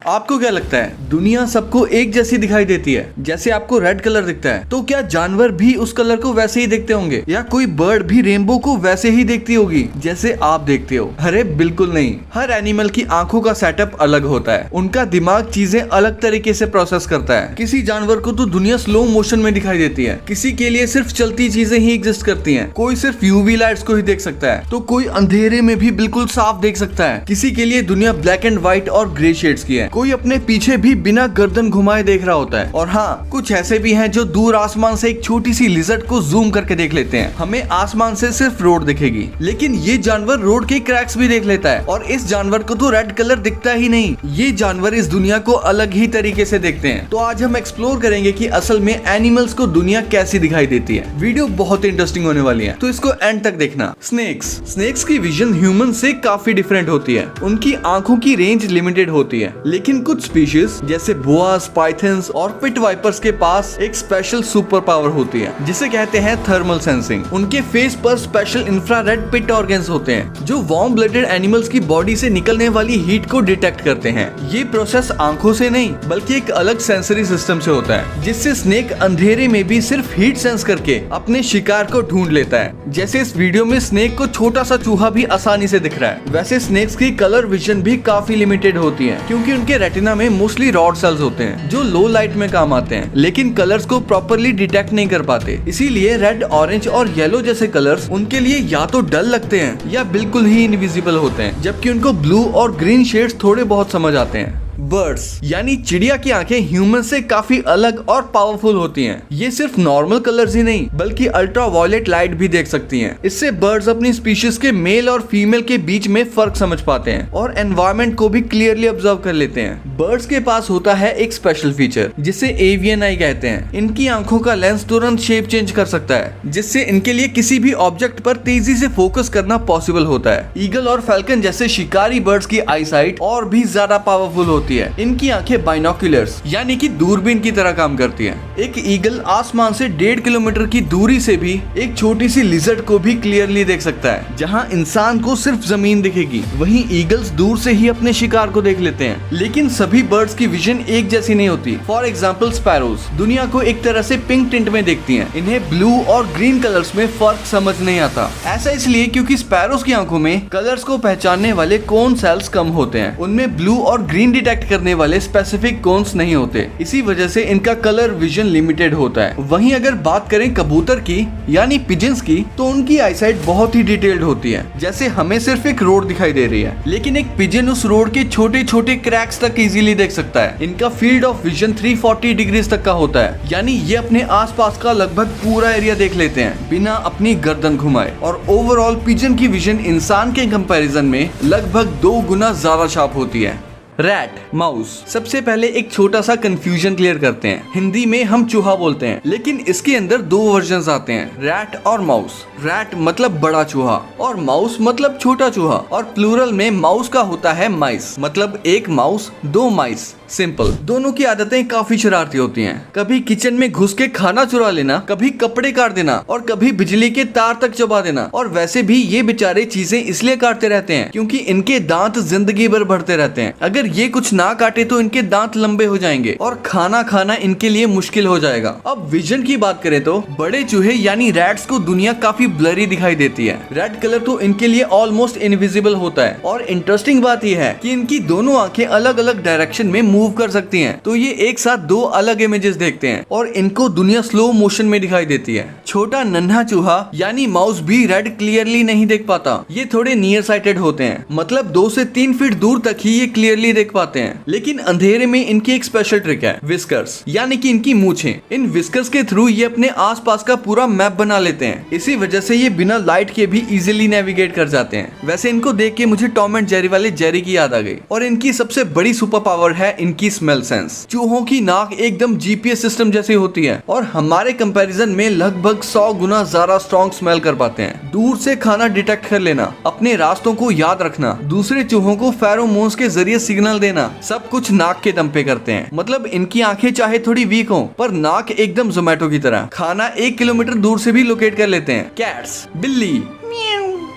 आपको क्या लगता है दुनिया सबको एक जैसी दिखाई देती है? जैसे आपको रेड कलर दिखता है तो क्या जानवर भी उस कलर को वैसे ही देखते होंगे, या कोई बर्ड भी रेनबो को वैसे ही देखती होगी जैसे आप देखते हो? अरे बिल्कुल नहीं। हर एनिमल की आंखों का सेटअप अलग होता है, उनका दिमाग चीजें अलग तरीके से प्रोसेस करता है। किसी जानवर को तो दुनिया स्लो मोशन में दिखाई देती है, किसी के लिए सिर्फ चलती चीजें ही एग्जिस्ट करती हैं, कोई सिर्फ यूवी लाइट्स को ही देख सकता है तो कोई अंधेरे में भी बिल्कुल साफ देख सकता है। किसी के लिए दुनिया ब्लैक एंड व्हाइट और ग्रे शेड्स की है, कोई अपने पीछे भी बिना गर्दन घुमाए देख रहा होता है। और हाँ, कुछ ऐसे भी हैं जो दूर आसमान से एक छोटी सी लिजर्ड को जूम करके देख लेते हैं। हमें आसमान से सिर्फ रोड दिखेगी, लेकिन ये जानवर रोड के क्रैक्स भी देख लेता है। और इस जानवर को तो रेड कलर दिखता ही नहीं। ये जानवर इस दुनिया को अलग ही तरीके से देखते हैं। तो आज हम एक्सप्लोर करेंगे कि असल में एनिमल्स को दुनिया कैसी दिखाई देती है। वीडियो बहुत इंटरेस्टिंग होने वाली है, तो इसको एंड तक देखना। स्नेक्स की विजन ह्यूमन से काफी डिफरेंट होती है। उनकी आंखों की रेंज लिमिटेड होती है, लेकिन कुछ स्पीशीज जैसे बोआस, पाइथन्स और पिट वाइपर्स के पास एक स्पेशल सुपर पावर होती है, जिसे कहते हैं थर्मल सेंसिंग। उनके फेस पर स्पेशल इंफ्रारेड पिट ऑर्गन्स होते हैं, जो वार्म ब्लडेड एनिमल्स की बॉडी से निकलने वाली हीट को डिटेक्ट करते हैं। ये प्रोसेस आंखों से नहीं, बल्कि एक अलग सेंसरी सिस्टम से होता है, जिससे स्नेक अंधेरे में भी सिर्फ हीट सेंस करके अपने शिकार को ढूंढ लेता है। जैसे इस वीडियो में स्नेक को छोटा सा चूहा भी आसानी से दिख रहा है, वैसे स्नेक्स की कलर विजन भी काफी लिमिटेड होती है, क्योंकि उनके रेटिना में मोस्टली रॉड सेल्स होते हैं जो लो लाइट में काम आते हैं, लेकिन कलर्स को प्रॉपर्ली डिटेक्ट नहीं कर पाते। इसीलिए रेड, ऑरेंज और येलो जैसे कलर्स उनके लिए या तो डल लगते हैं या बिल्कुल ही इनविजिबल होते हैं, जबकि उनको ब्लू और ग्रीन शेड्स थोड़े बहुत समझ आते हैं। बर्ड्स यानी चिड़िया की आंखें ह्यूमन से काफी अलग और पावरफुल होती हैं। ये सिर्फ नॉर्मल कलर्स ही नहीं, बल्कि अल्ट्रा वायलेट लाइट भी देख सकती हैं। इससे बर्ड्स अपनी स्पीशीज के मेल और फीमेल के बीच में फर्क समझ पाते हैं और एनवायरनमेंट को भी क्लियरली ऑब्जर्व कर लेते हैं। बर्ड्स के पास होता है एक स्पेशल फीचर, जिसे एवियन आई कहते हैं। इनकी आंखों का लेंस तुरंत शेप चेंज कर सकता है, जिससे इनके लिए किसी भी ऑब्जेक्ट पर तेजी से फोकस करना पॉसिबल होता है। ईगल और फैल्कन जैसे शिकारी बर्ड्स की आईसाइट और भी ज्यादा पावरफुल होती है। इनकी आंखें बाइनोक्यूलर्स यानी कि दूरबीन की तरह काम करती हैं। एक ईगल आसमान से 1.5 किलोमीटर की दूरी से भी एक छोटी सी लिजर्ड को भी क्लियरली देख सकता है। जहां इंसान को सिर्फ जमीन दिखेगी, वहीं ईगल्स दूर से ही अपने शिकार को देख लेते हैं। लेकिन सभी बर्ड्स की विजन एक जैसी नहीं होती। फॉर एग्जाम्पल स्पैरोज दुनिया को एक तरह से पिंक टिंट में देखती हैं। इन्हें ब्लू और ग्रीन कलर्स में फर्क समझ नहीं आता। ऐसा इसलिए क्योंकि स्पैरोज की आंखों में कलर्स को पहचानने वाले कोन सेल्स कम होते हैं। उनमें ब्लू और ग्रीन डिटेक्ट करने वाले स्पेसिफिक कोन्स नहीं होते। इसी वजह से इनका कलर विजन लिमिटेड होता है। वहीं अगर बात करें कबूतर की यानी पिजन्स की, तो उनकी आईसाइट बहुत ही डिटेल्ड होती है। जैसे हमें सिर्फ एक रोड दिखाई दे रही है, लेकिन एक पिजन उस रोड के छोटे छोटे क्रैक्स तक इजीली देख सकता है। इनका फील्ड ऑफ विजन 340 डिग्रीज तक का होता है, यानी ये अपने आसपास का लगभग पूरा एरिया देख लेते हैं बिना अपनी गर्दन घुमाए। और ओवरऑल पिजन की विजन इंसान के कंपैरिजन में लगभग 2 गुना ज्यादा शार्प होती है। Rat, mouse. सबसे पहले एक छोटा सा कंफ्यूजन क्लियर करते हैं। हिंदी में हम चूहा बोलते हैं, लेकिन इसके अंदर 2 वर्जन्स आते हैं, रैट और माउस। रैट मतलब बड़ा चूहा और माउस मतलब छोटा चूहा, और प्लूरल में माउस का होता है माइस, मतलब एक माउस 2 माइस। सिंपल। दोनों की आदतें काफी शरारती होती हैं। कभी किचन में घुस के खाना चुरा लेना, कभी कपड़े काट देना और कभी बिजली के तार तक चबा देना। और वैसे भी ये बेचारे चीजें इसलिए काटते रहते हैं क्योंकि इनके दांत जिंदगी भर बढ़ते रहते हैं। अगर ये कुछ ना काटे तो इनके दांत लंबे हो जाएंगे और खाना खाना इनके लिए मुश्किल हो जाएगा। अब विजन की बात करें तो बड़े चूहे यानी रैट्स को दुनिया काफी ब्लरी दिखाई देती है। रेड कलर तो इनके लिए ऑलमोस्ट इनविजिबल होता है। और इंटरेस्टिंग बात यह है कि इनकी दोनों आंखें अलग अलग डायरेक्शन में मूव कर सकती हैं, तो ये एक साथ 2 अलग इमेजेस देखते हैं और इनको दुनिया स्लो मोशन में दिखाई देती है। छोटा नन्हा चूहा यानी माउस भी रेड क्लियरली नहीं देख पाता। ये थोड़े नियर साइटेड होते हैं, मतलब 2 से 3 फीट दूर तक ही ये क्लियरली देख पाते हैं। लेकिन अंधेरे में इनकी एक स्पेशल ट्रिक है, विस्कर्स यानी कि इनकी मूछें। इन विस्कर्स के थ्रू ये अपने आसपास का पूरा मैप बना लेते हैं। इसी वजह से ये बिना लाइट के भी इजीली नेविगेट कर जाते हैं। वैसे इनको देख के मुझे टॉम एंड जेरी वाले जेरी की याद आ गई। और इनकी सबसे बड़ी सुपर पावर है इनकी स्मेल सेंस। चूहों की नाक एकदम जीपीएस सिस्टम जैसी होती है और हमारे कंपैरिजन में लगभग 100 गुना ज्यादा स्ट्रॉन्ग स्मेल कर पाते हैं। दूर से खाना डिटेक्ट कर लेना, अपने रास्तों को याद रखना, दूसरे चूहों को फेरोमोन्स के जरिए सिग्नल देना, सब कुछ नाक के दम पे करते हैं। मतलब इनकी आंखें चाहे थोड़ी वीक हो, पर नाक एकदम जोमेटो की तरह। खाना 1 किलोमीटर दूर से भी लोकेट कर लेते हैं। कैट्स, बिल्ली,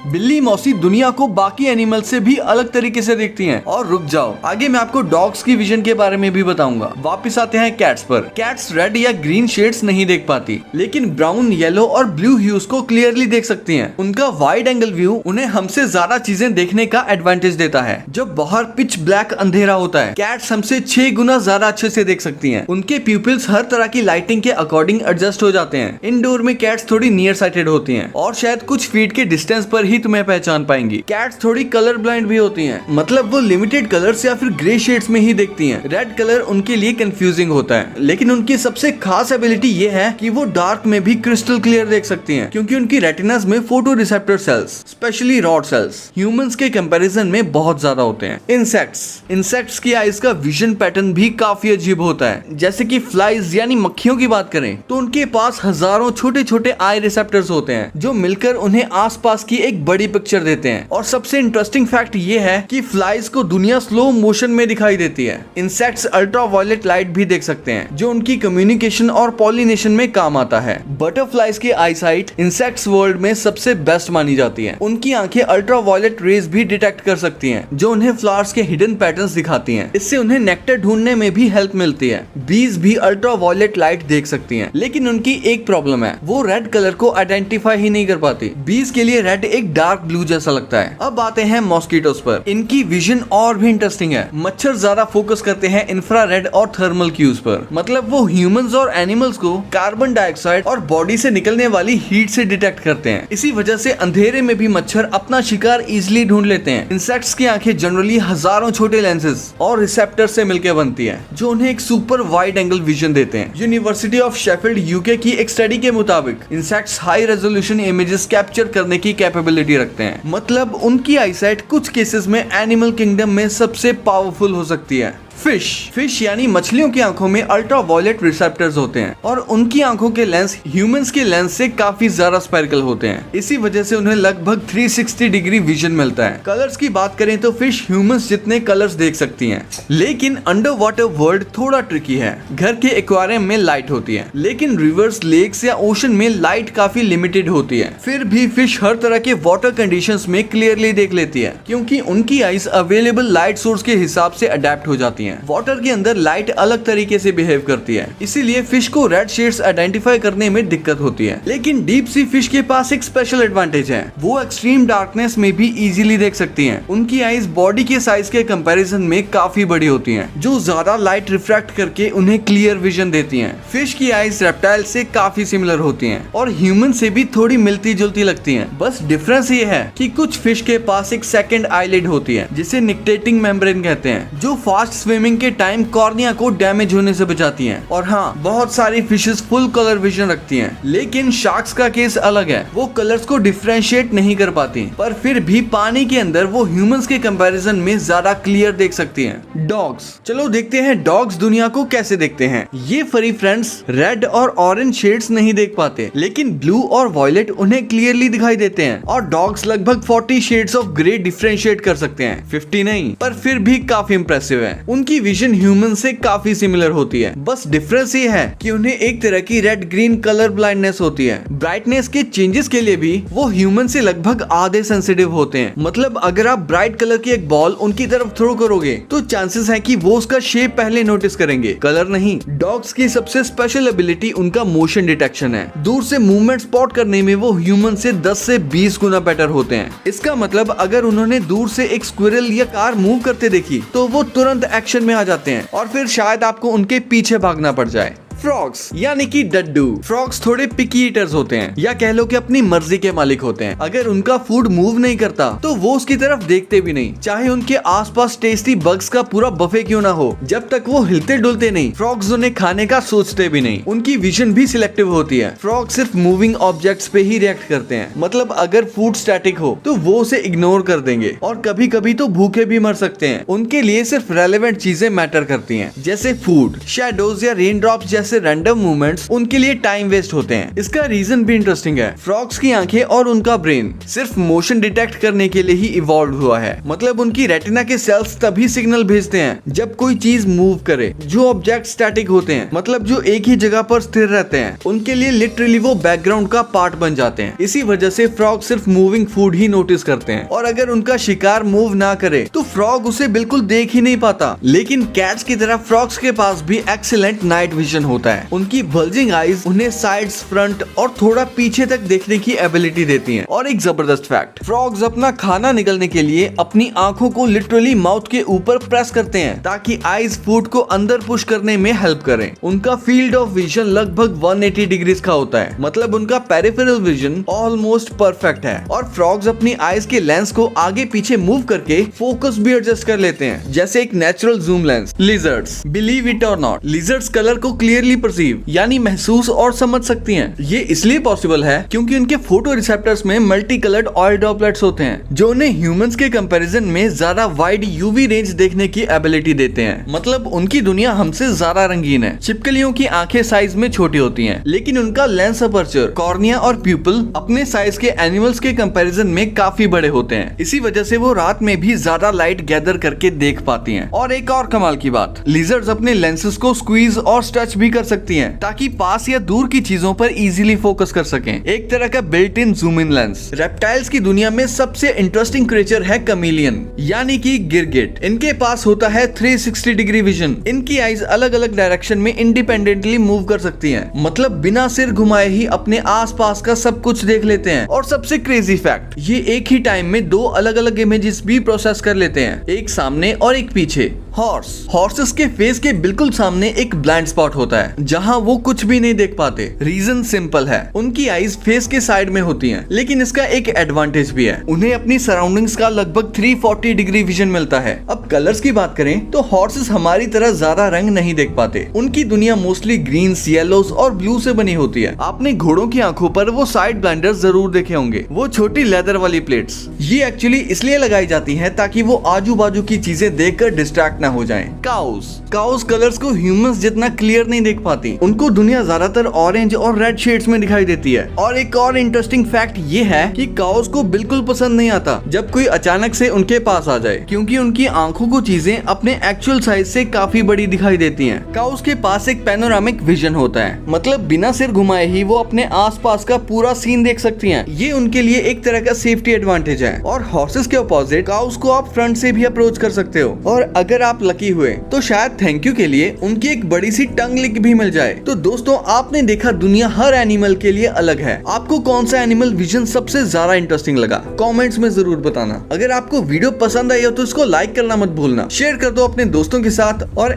बिल्ली मौसी दुनिया को बाकी एनिमल से भी अलग तरीके से देखती हैं। और रुक जाओ, आगे मैं आपको डॉग्स की विजन के बारे में भी बताऊंगा। वापस आते हैं कैट्स पर। कैट्स रेड या ग्रीन शेड्स नहीं देख पाती, लेकिन ब्राउन, येलो और ब्लू ह्यूज को क्लियरली देख सकती हैं। उनका वाइड एंगल व्यू उन्हें हमसे ज्यादा चीजें देखने का एडवांटेज देता है। जब बाहर पिच ब्लैक अंधेरा होता है, कैट्स हमसे 6 गुना ज्यादा अच्छे से देख सकती हैं। उनके प्यूपिल्स हर तरह की लाइटिंग के अकॉर्डिंग एडजस्ट हो जाते हैं। इंडोर में कैट्स थोड़ी नियर साइटेड होती हैं और शायद कुछ फीट के डिस्टेंस पर ही तुम्हें पहचान पाएंगी। कैट्स थोड़ी कलर ब्लाइंड भी होती हैं, मतलब वो लिमिटेड कलर्स या फिर ग्रे शेड्स में ही देखती हैं। रेड कलर उनके लिए कंफ्यूजिंग होता है, लेकिन उनकी सबसे खास एबिलिटी ये है कि वो डार्क में भी क्रिस्टल क्लियर देख सकती हैं, क्योंकि उनकी रेटिनास में photo receptor cells, specially rod sales, humans के कंपैरिजन में बहुत ज्यादा होते हैं। इंसेक्ट्स की आईज का विजन पैटर्न भी काफी अजीब होता है। जैसे कि फ्लाइज यानी मक्खियों की बात करें तो उनके पास हजारों छोटे छोटे आई रिसेप्टर्स होते हैं, जो मिलकर उन्हें आसपास की एक बड़ी पिक्चर देते हैं। और सबसे इंटरेस्टिंग फैक्ट ये है कि फ्लाइज को दुनिया स्लो मोशन में दिखाई देती है। इंसेक्ट्स अल्ट्रावायलेट लाइट भी देख सकते हैं, जो उनकी कम्युनिकेशन और पॉलिनेशन में काम आता है। बटरफ्लाइज की आईसाइट इंसेक्ट्स वर्ल्ड में सबसे बेस्ट मानी जाती है। उनकी आंखें अल्ट्रावायलेट रेज भी डिटेक्ट कर सकती हैं, जो उन्हें फ्लावर्स के हिडन पैटर्न्स दिखाती हैं। इससे उन्हें नेक्टर ढूंढने में भी हेल्प मिलती है। बीज भी अल्ट्रावायलेट लाइट देख सकती हैं, लेकिन उनकी एक प्रॉब्लम है, वो रेड कलर को आइडेंटिफाई ही नहीं कर पाती। बीज के लिए रेड एक डार्क ब्लू जैसा लगता है। अब आते हैं मॉस्किटोस पर। इनकी विजन और भी इंटरेस्टिंग है। मच्छर ज्यादा फोकस करते हैं इंफ्रारेड और थर्मल क्यूज पर, मतलब वो ह्यूमंस और एनिमल्स को कार्बन डाइऑक्साइड और बॉडी से निकलने वाली हीट से डिटेक्ट करते हैं। इसी वजह से अंधेरे में भी मच्छर अपना शिकार इजिली ढूंढ लेते हैं। इंसेक्ट्स की आंखें जनरली हजारों छोटे लेंसेज और रिसेप्टर से मिलकर बनती है, जो उन्हें एक सुपर वाइड एंगल विजन देते हैं। यूनिवर्सिटी ऑफ शेफील्ड यूके की एक स्टडी के मुताबिक insects high resolution images capture करने की कैपेबिलिटी रखते हैं, मतलब उनकी आईसाइट कुछ केसेस में एनिमल किंगडम में सबसे पावरफुल हो सकती है। फिश यानी मछलियों की आंखों में अल्ट्रावायलेट रिसेप्टर्स होते हैं और उनकी आंखों के लेंस ह्यूमंस के लेंस से काफी ज्यादा स्पेरिकल होते हैं। इसी वजह से उन्हें लगभग 360 डिग्री विजन मिलता है। कलर्स की बात करें तो फिश ह्यूमंस जितने कलर्स देख सकती हैं, लेकिन अंडर वाटर वर्ल्ड थोड़ा ट्रिकी है। घर के एक्वेरियम में लाइट होती है, लेकिन रिवर्स, लेक्स या ओशन में लाइट काफी लिमिटेड होती है। फिर भी फिश हर तरह के वाटर कंडीशंस में क्लियरली देख लेती है, क्योंकि उनकी आईज अवेलेबल लाइट सोर्स के हिसाब से अडेप्ट हो जाती है। वाटर के अंदर लाइट अलग तरीके से बिहेव करती है, इसीलिए फिश को रेड शेड्स आइडेंटिफाई करने में दिक्कत होती है। लेकिन डीप सी फिश के पास एक स्पेशल एडवांटेज है, वो एक्सट्रीम डार्कनेस में भी इजीली देख सकती हैं। उनकी आईज बॉडी के साइज के कंपैरिजन में काफी बड़ी होती हैं, जो ज्यादा लाइट रिफ्रैक्ट करके उन्हें क्लियर विजन देती हैं। फिश की आईज रेप्टाइल से काफी सिमिलर होती हैं और ह्यूमन से भी थोड़ी मिलती जुलती लगती हैं। बस डिफरेंस ये है कि कुछ फिश के पास एक सेकंड आईलिड होती है, जिसे निक्टेटिंग मेम्ब्रेन कहते हैं, जो फास्ट स्विमिंग के टाइम कॉर्निया को डैमेज होने से बचाती हैं। और हाँ, बहुत सारी फिशेस फुल कलर विजन रखती हैं, लेकिन शार्क्स का केस अलग है। वो कलर्स को डिफरेंशिएट नहीं कर पाती, पर फिर भी पानी के अंदर वो ह्यूमंस के कंपैरिजन में ज्यादा क्लियर देख सकती हैं। डॉग्स, चलो देखते हैं डॉग्स दुनिया को कैसे देखते हैं। ये फरी फ्रेंड्स रेड और ऑरेंज शेड्स नहीं देख पाते, लेकिन ब्लू और वॉयलेट उन्हें क्लियरली दिखाई देते हैं। और डॉग्स लगभग 40 शेड्स ऑफ ग्रे डिफरेंशिएट कर सकते हैं, 50 नहीं, पर फिर भी काफी इंप्रेसिव है। उनकी विजन ह्यूमन से काफी सिमिलर होती है, बस डिफरेंस ये है कि उन्हें एक तरह की रेड ग्रीन कलर ब्लाइंडनेस होती है। ब्राइटनेस के चेंजेस के लिए भी वो ह्यूमन से लगभग आधे सेंसिटिव होते हैं। मतलब अगर आप ब्राइट कलर की एक बॉल उनकी तरफ थ्रो करोगे तो चांसेस है कि वो उसका शेप पहले नोटिस करेंगे, कलर नहीं। डॉग्स की सबसे स्पेशल एबिलिटी उनका मोशन डिटेक्शन है। दूर से मूवमेंट स्पॉट करने में वो ह्यूमन से 10 से 20 गुना बेटर होते हैं। इसका मतलब अगर उन्होंने दूर से एक स्क्विरल या कार मूव करते देखी तो वो तुरंत एक्शन में आ जाते हैं और फिर शायद आपको उनके पीछे भागना पड़ जाए। फ्रॉग्स यानी कि डड्डू। फ्रॉग्स थोड़े पिकी ईटर्स होते हैं, या कह लो कि अपनी मर्जी के मालिक होते हैं। अगर उनका फूड मूव नहीं करता तो वो उसकी तरफ देखते भी नहीं, चाहे उनके आसपास टेस्टी बग्स का पूरा बफे क्यों ना हो। जब तक वो हिलते डुलते नहीं, फ्रॉग्स उन्हें खाने का सोचते भी नहीं। उनकी विजन भी सिलेक्टिव होती है। फ्रॉग सिर्फ मूविंग ऑब्जेक्ट्स पे ही रिएक्ट करते हैं, मतलब अगर फूड स्टैटिक हो तो वो उसे इग्नोर कर देंगे, और कभी कभी तो भूखे भी मर सकते हैं। उनके लिए सिर्फ रेलेवेंट चीजें मैटर करती हैं, जैसे फूड, शैडोज या रेन ड्रॉप्स जैसी जैसे रैंडम मूवमेंट्स उनके लिए टाइम वेस्ट होते हैं। इसका रीजन भी इंटरेस्टिंग है। फ्रॉग्स की आंखें और उनका ब्रेन सिर्फ मोशन डिटेक्ट करने के लिए ही इवॉल्व हुआ है। मतलब उनकी रेटिना के सेल्स तभी सिग्नल भेजते हैं जब कोई चीज मूव करे। जो ऑब्जेक्ट स्टैटिक होते हैं, मतलब जो एक ही जगह पर स्थिर रहते हैं, उनके लिए लिटरली वो बैकग्राउंड का पार्ट बन जाते हैं। इसी वजह से फ्रॉग सिर्फ मूविंग फूड ही नोटिस करते हैं, और अगर उनका शिकार मूव ना करे तो फ्रॉग उसे बिल्कुल देख ही नहीं पाता। लेकिन कैट्स की तरह फ्रॉग्स के पास भी एक्सीलेंट नाइट विजन होता है। उनकी बल्जिंग आईज उन्हें साइड्स, फ्रंट और थोड़ा पीछे तक देखने की एबिलिटी देती हैं। और एक जबरदस्त फैक्ट, फ्रॉग्स अपना खाना निगलने के लिए अपनी आंखों को लिटरली माउथ के ऊपर प्रेस करते हैं ताकि आईज फूड को अंदर पुश करने में हेल्प करें। उनका फील्ड ऑफ विजन लगभग 180 डिग्रीज का होता है, मतलब उनका पेरिफेरल विजन ऑलमोस्ट परफेक्ट है। और फ्रॉग्स अपनी आईज के लेंस को आगे पीछे मूव करके फोकस भी एडजस्ट कर लेते हैं, जैसे एक natural zoom lens. Lizards, believe it और नॉट, लिजर्ड्स कलर को क्लियरली परसीव यानी महसूस और समझ सकती हैं। ये इसलिए पॉसिबल है क्योंकि उनके फोटो रिसेप्टर्स में मल्टी कलर्ड ऑयल ड्रॉपलेट्स होते हैं, जो उन्हें ह्यूमंस के कंपैरिजन में ज्यादा वाइड यूवी रेंज देखने की एबिलिटी देते हैं। मतलब उनकी दुनिया हमसे ज्यादा रंगीन है। छिपकलियों की आंखें साइज में छोटी होती हैं, लेकिन उनका लेंस अपर्चर, कॉर्निया और प्यूपल अपने साइज के एनिमल्स के कंपैरिजन में काफी बड़े होते हैं। इसी वजह से वो रात में भी ज्यादा लाइट गैदर करके देख पाती हैं। और एक और कमाल की बात, लिजर्ड्स अपने लेंसेज को स्क्वीज और स्ट्रेच भी कर सकती हैं ताकि पास या दूर की चीजों पर इजीली फोकस कर सकें। एक तरह का built in zoom in lens. Reptiles की दुनिया में सबसे इंटरेस्टिंग क्रिएचर है कमीलियन, यानी कि गिरगिट। इनके पास होता है 360 डिग्री विजन। इनकी आईज अलग अलग डायरेक्शन में इंडिपेंडेंटली मूव कर सकती हैं, मतलब बिना सिर घुमाए ही अपने आसपास का सब कुछ देख लेते हैं। और सबसे क्रेजी फैक्ट, ये एक ही टाइम में दो अलग अलग इमेजेस भी प्रोसेस कर लेते हैं, एक सामने और एक पीछे। हॉर्सेस के फेस के बिल्कुल सामने एक ब्लाइंड स्पॉट होता है जहां वो कुछ भी नहीं देख पाते। रीजन सिंपल है, उनकी आईज फेस के साइड में होती हैं, लेकिन इसका एक एडवांटेज भी है, उन्हें अपनी सराउंडिंग्स का लगभग 340 डिग्री विजन मिलता है। अब कलर्स की बात करें तो हॉर्सेस हमारी तरह ज्यादा रंग नहीं देख पाते। उनकी दुनिया मोस्टली ग्रीन्स, येलोज और ब्लू से बनी होती है। आपने घोड़ों की आंखों पर वो साइड ब्लाइंडर्स जरूर देखे होंगे, वो छोटी लेदर वाली प्लेट्स। ये एक्चुअली इसलिए लगाई जाती है ताकि वो आजू बाजू की चीजें देखकर डिस्ट्रैक्ट हो जाएं। काउस कलर्स को ह्यूमंस जितना क्लियर नहीं देख पाती, उनको दुनिया ज्यादातर ऑरेंज और रेड शेड्स में दिखाई देती है। और एक और इंटरेस्टिंग फैक्ट ये है कि काउस को बिल्कुल पसंद नहीं आता जब कोई अचानक से उनके पास आ जाए, क्योंकि उनकी आंखों को चीजें अपने एक्चुअल साइज से काफी बड़ी दिखाई देती हैं। काउस के पास एक पैनोरामिक विजन होता है, मतलब बिना सिर घुमाए ही वो अपने आसपास का पूरा सीन देख सकती हैं। ये उनके लिए एक तरह का सेफ्टी एडवांटेज है। और हॉर्सेस के अपोजिट काउस को आप फ्रंट से भी अप्रोच कर सकते हो, और अगर आप लकी हुए तो शायद थैंक यू के लिए उनकी एक बड़ी सी टंग लिक भी मिल जाए। तो दोस्तों, आपने देखा दुनिया हर एनिमल के लिए अलग है। आपको कौन सा एनिमल विजन सबसे ज्यादा इंटरेस्टिंग लगा, कमेंट्स में जरूर बताना। अगर आपको वीडियो पसंद आई हो तो इसको लाइक करना मत भूलना, शेयर कर दो अपने दोस्तों के साथ। और